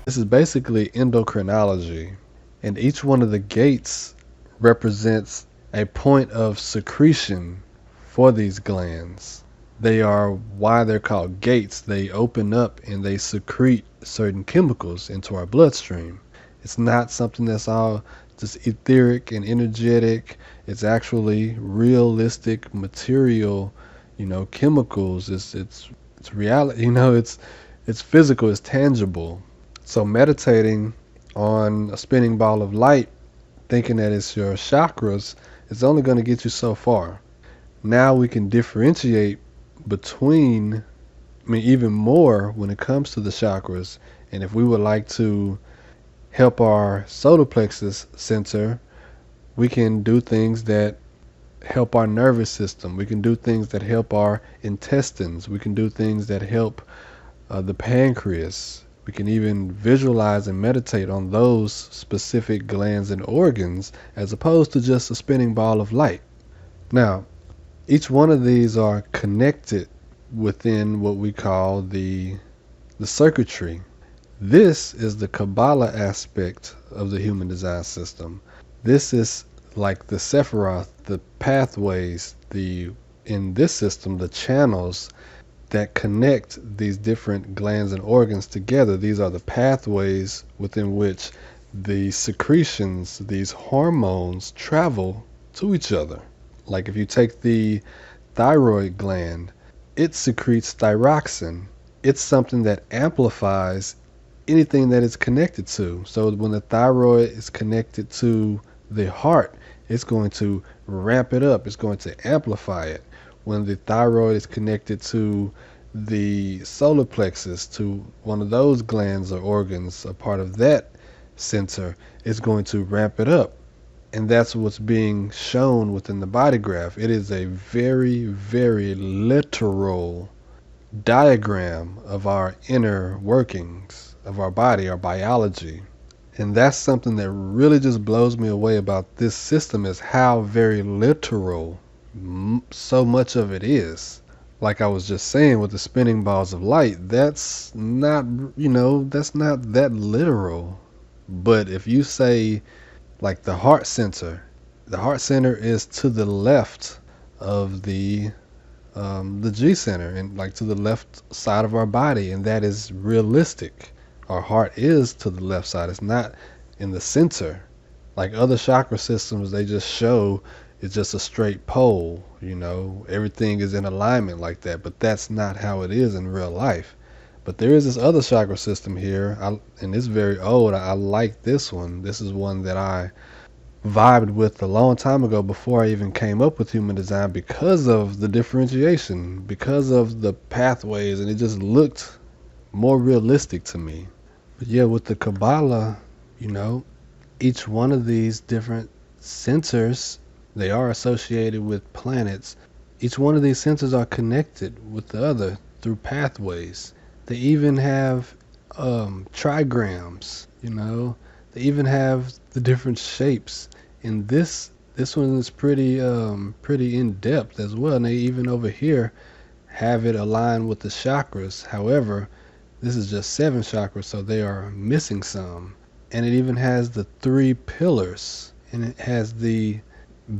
This is basically endocrinology, and each one of the gates represents a point of secretion for these glands. They are why they're called gates. They open up and they secrete certain chemicals into our bloodstream. It's not something that's all just etheric and energetic. It's actually realistic material, chemicals. It's reality, it's physical, it's tangible. So meditating on a spinning ball of light, thinking that it's your chakras, is only going to get you so far. Now we can differentiate between, even more when it comes to the chakras. And if we would like to help our solar plexus center, we can do things that help our nervous system. We can do things that help our intestines. We can do things that help the pancreas. We can even visualize and meditate on those specific glands and organs as opposed to just a spinning ball of light. Now, each one of these are connected within what we call the circuitry. This is the Kabbalah aspect of the human design system. This is like the Sephiroth, the pathways, in this system, the channels that connect these different glands and organs together. These are the pathways within which the secretions, these hormones, travel to each other. Like if you take the thyroid gland, it secretes thyroxine. It's something that amplifies anything that it's connected to. So when the thyroid is connected to the heart, it's going to ramp it up. It's going to amplify it. When the thyroid is connected to the solar plexus, to one of those glands or organs, a part of that center, it's going to ramp it up. And that's what's being shown within the body graph. It is a very, very literal diagram of our inner workings of our body, our biology. And that's something that really just blows me away about this system, is how very literal so much of it is. Like I was just saying with the spinning balls of light, that's not that literal. But if you say like the heart center is to the left of the G center, and like to the left side of our body, and that is realistic. Our heart is to the left side. It's not in the center. Like other chakra systems, they just show it's just a straight pole, everything is in alignment like that. But that's not how it is in real life. But there is this other chakra system here, and it's very old. I like this one. This is one that I vibed with a long time ago before I even came up with human design, because of the differentiation, because of the pathways, and it just looked more realistic to me. But yeah, with the Kabbalah, each one of these different centers, they are associated with planets. Each one of these centers are connected with the other through pathways. They even have trigrams, they even have the different shapes. And this one is pretty in depth as well. And they even over here have it aligned with the chakras. However, this is just 7 chakras, so they are missing some. And it even has the 3 pillars, and it has the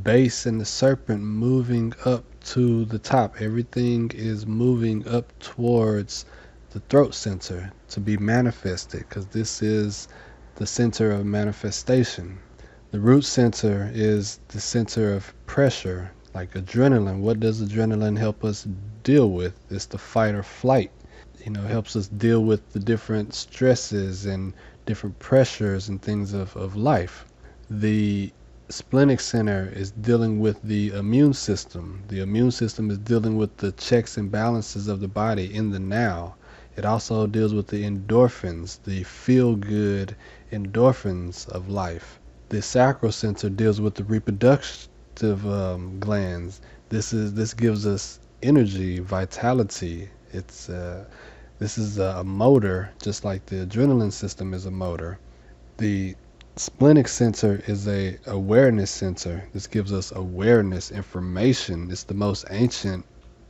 base and the serpent moving up to the top. Everything is moving up towards the throat center to be manifested, because this is the center of manifestation. The root center is the center of pressure, like adrenaline. What does adrenaline help us deal with? It's the fight or flight. It helps us deal with the different stresses and different pressures and things of life. The splenic center is dealing with the immune system. The immune system is dealing with the checks and balances of the body in the now. It also deals with the endorphins, the feel-good endorphins of life. The sacral center deals with the reproductive glands. This gives us energy, vitality. This is a motor, just like the adrenaline system is a motor. The splenic center is a awareness center. This gives us awareness, information. It's the most ancient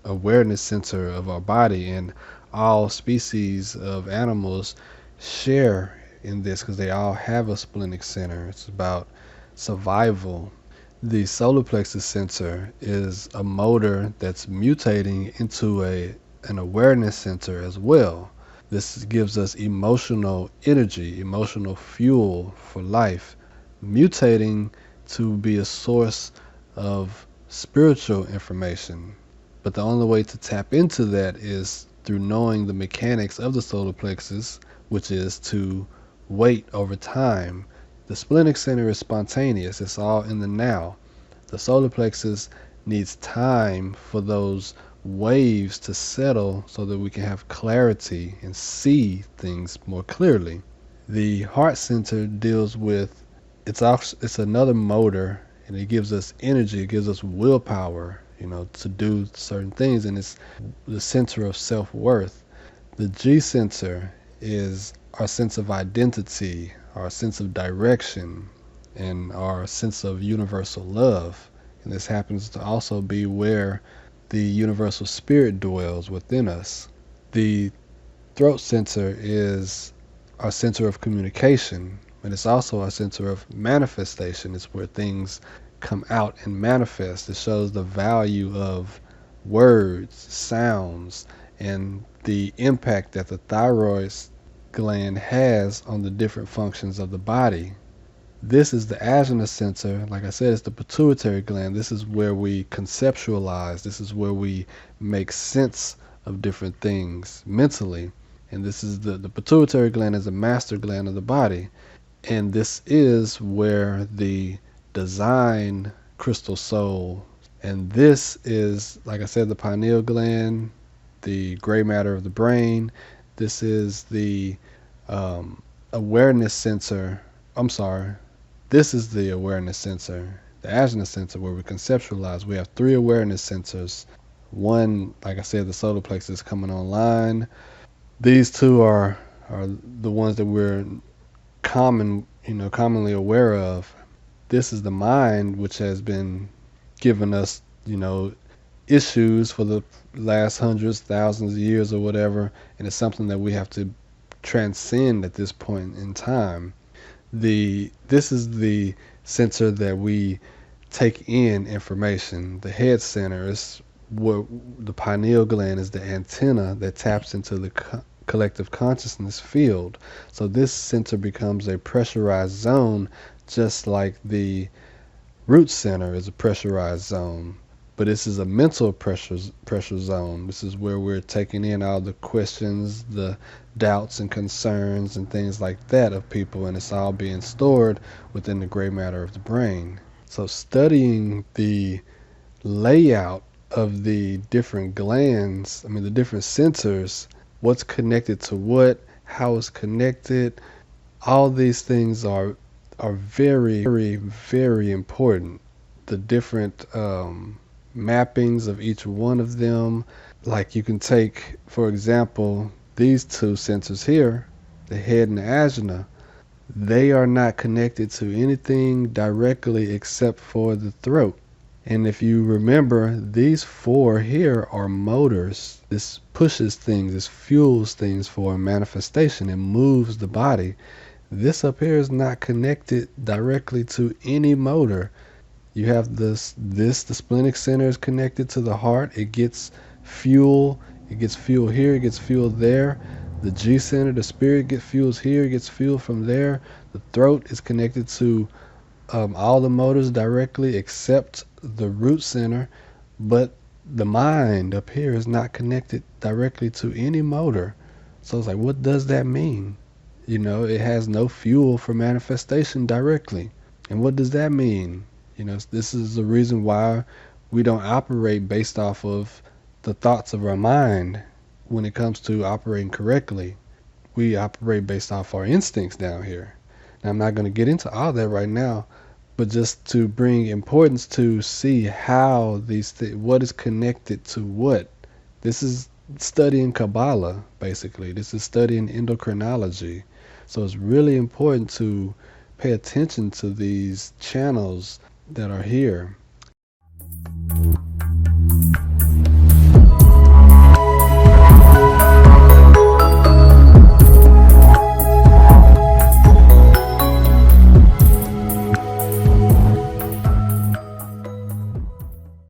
awareness center of our body, and all species of animals share in this because they all have a splenic center. It's about survival. The solar plexus center is a motor that's mutating into an awareness center as well. This gives us emotional energy, emotional fuel for life, mutating to be a source of spiritual information. But the only way to tap into that is through knowing the mechanics of the solar plexus, which is to wait over time. The splenic center is spontaneous, it's all in the now. The solar plexus needs time for those waves to settle so that we can have clarity and see things more clearly. The heart center deals with it's another motor, and it gives us energy, it gives us willpower, to do certain things, and it's the center of self-worth. The G center is our sense of identity, our sense of direction, and our sense of universal love. And this happens to also be where the universal spirit dwells within us. The throat center is our center of communication, and it's also our center of manifestation. It's where things come out and manifest. It shows the value of words, sounds, and the impact that the thyroid gland has on the different functions of the body. This is the ajna center. Like I said, it's the pituitary gland. This is where we conceptualize. This is where we make sense of different things mentally. And this is the pituitary gland is a master gland of the body. And this is where the design crystal soul, and this is, like I said, the pineal gland, the gray matter of the brain. This is the awareness center. I'm sorry. This is the awareness center, the ajna center, where we conceptualize. We have 3 awareness centers. One, like I said, the solar plexus coming online. These 2 are the ones that we're commonly aware of. This is the mind, which has been giving us, issues for the last hundreds, thousands of years or whatever, and it's something that we have to transcend at this point in time. This is the center that we take in information. The head center is where the pineal gland is the antenna that taps into the collective consciousness field. So this center becomes a pressurized zone, just like the root center is a pressurized zone. But this is a mental pressure zone. This is where we're taking in all the questions, the doubts and concerns and things like that of people, and it's all being stored within the gray matter of the brain. So studying the layout of the different glands, the different centers, what's connected to what, how it's connected, all these things are very, very, very important. The different mappings of each one of them. Like you can take, for example, these 2 centers here, the head and the ajna. They are not connected to anything directly except for the throat. And if you remember, these 4 here are motors. This pushes things, this fuels things for manifestation. It moves the body. This up here is not connected directly to any motor. You have the splenic center is connected to the heart. It gets fuel. It gets fuel here. It gets fuel there. The G center, the spirit gets fuels here. It gets fuel from there. The throat is connected to all the motors directly except the root center. But the mind up here is not connected directly to any motor. So it's like, what does that mean? It has no fuel for manifestation directly. And what does that mean? This is the reason why we don't operate based off of the thoughts of our mind when it comes to operating correctly. We operate based off our instincts down here. Now, I'm not going to get into all that right now, but just to bring importance to see how what is connected to what. This is studying Kabbalah, basically. This is studying endocrinology. So it's really important to pay attention to these channels that are here.